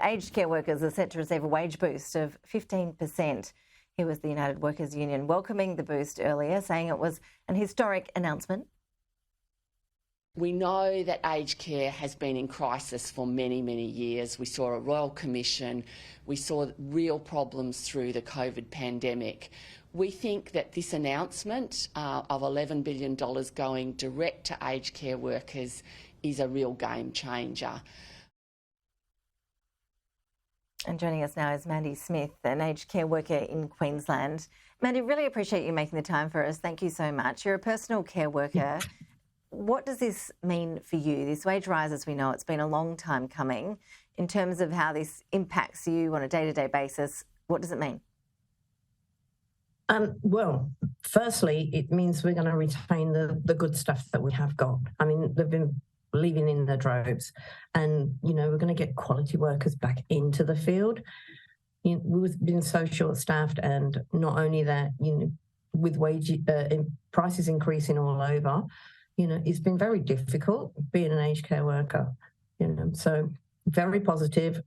Aged care workers are set to receive a wage boost of 15%. Here was the United Workers Union welcoming the boost earlier, saying it was an historic announcement. We know that aged care has been in crisis for many, many years. We saw a Royal Commission. We saw real problems through the COVID pandemic. We think that this announcement of $11 billion going direct to aged care workers is a real game changer. And joining us now is Mandy Smith, an aged care worker in Queensland. Mandy, really appreciate you making the time for us. Thank you so much. You're a personal care worker. What does this mean for you? This wage rise, as we know, it's been a long time coming. In terms of how this impacts you on a day-to-day basis, what does it mean? Well, firstly, it means we're going to retain the good stuff that we have got. I mean, they've been leaving in their droves, and we're going to get quality workers back into the field. We've been so short-staffed, and not only that, with wage prices increasing all over, it's been very difficult being an aged care worker. So very positive,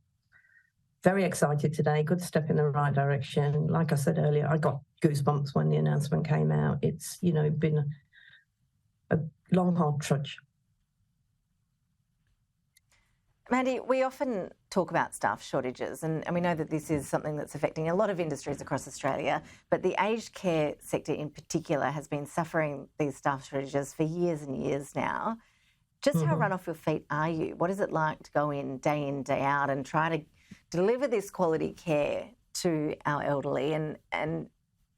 very excited today. Good step in the right direction. Like I said earlier, I got goosebumps when the announcement came out. It's been a long, hard trudge. Mandy, we often talk about staff shortages, and we know that this is something that's affecting a lot of industries across Australia, but the aged care sector in particular has been suffering these staff shortages for years and years now. Just how run off your feet are you? What is it like to go in, day out, and try to deliver this quality care to our elderly and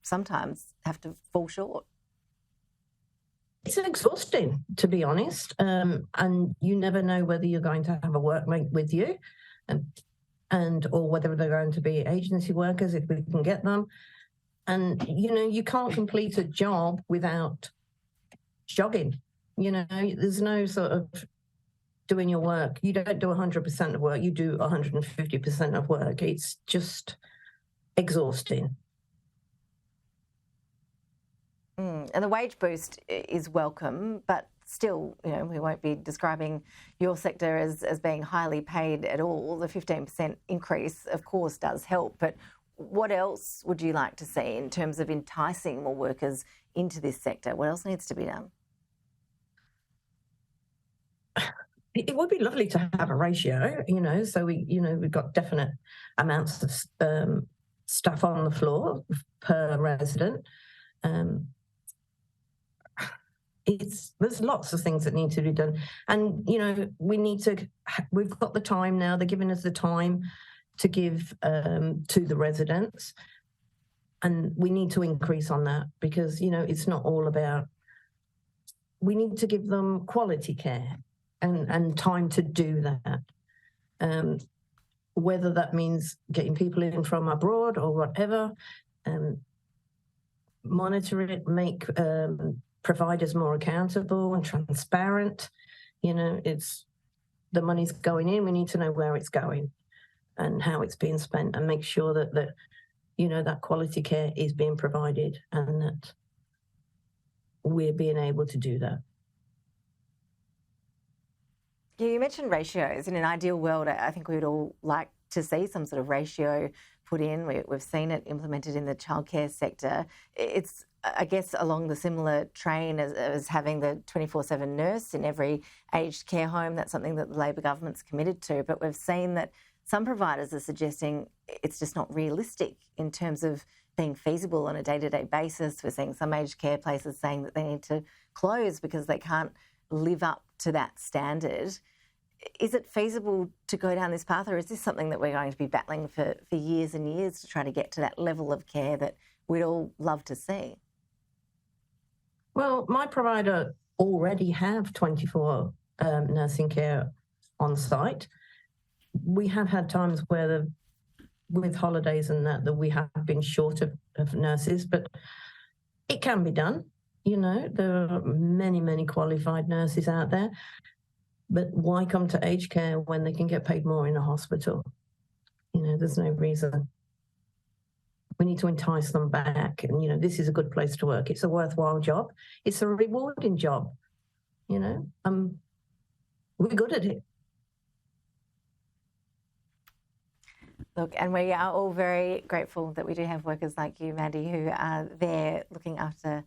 sometimes have to fall short? It's exhausting, to be honest, and you never know whether you're going to have a workmate with you, or whether they're going to be agency workers if we can get them. And you can't complete a job without jogging. There's no sort of doing your work. You don't do 100% of work. You do 150% of work. It's just exhausting. And the wage boost is welcome, but still, we won't be describing your sector as being highly paid at all. The 15% increase, of course, does help. But what else would you like to see in terms of enticing more workers into this sector? What else needs to be done? It would be lovely to have a ratio, so we've got definite amounts of staff on the floor per resident. There's lots of things that need to be done, and we've got the time now. They're giving us the time to give to the residents, and we need to increase on that because it's not all about. We need to give them quality care and time to do that. Whether that means getting people in from abroad or whatever, monitor it, make providers more accountable and transparent. It's the money's going in. We need to know where it's going and how it's being spent, and make sure that that quality care is being provided and that we're being able to do that. Yeah, you mentioned ratios. In an ideal world, I think we would all like to see some sort of ratio put in. We've seen it implemented in the childcare sector. It's, I guess, along the similar train as having the 24/7 nurse in every aged care home. That's something that the Labor government's committed to. But we've seen that some providers are suggesting it's just not realistic in terms of being feasible on a day-to-day basis. We're seeing some aged care places saying that they need to close because they can't live up to that standard. Is it feasible to go down this path, or is this something that we're going to be battling for years and years to try to get to that level of care that we'd all love to see? Well, my provider already have 24 nursing care on site. We have had times where with holidays and that we have been short of nurses, but it can be done. There are many, many qualified nurses out there. But why come to aged care when they can get paid more in a hospital? There's no reason. We need to entice them back. And, this is a good place to work. It's a worthwhile job. It's a rewarding job. We're good at it. Look, and we are all very grateful that we do have workers like you, Mandy, who are there looking after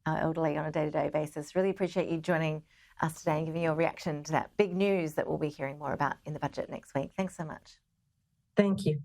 our elderly on a day-to-day basis. Really appreciate you joining us today and giving your reaction to that big news that we'll be hearing more about in the budget next week. Thanks so much. Thank you.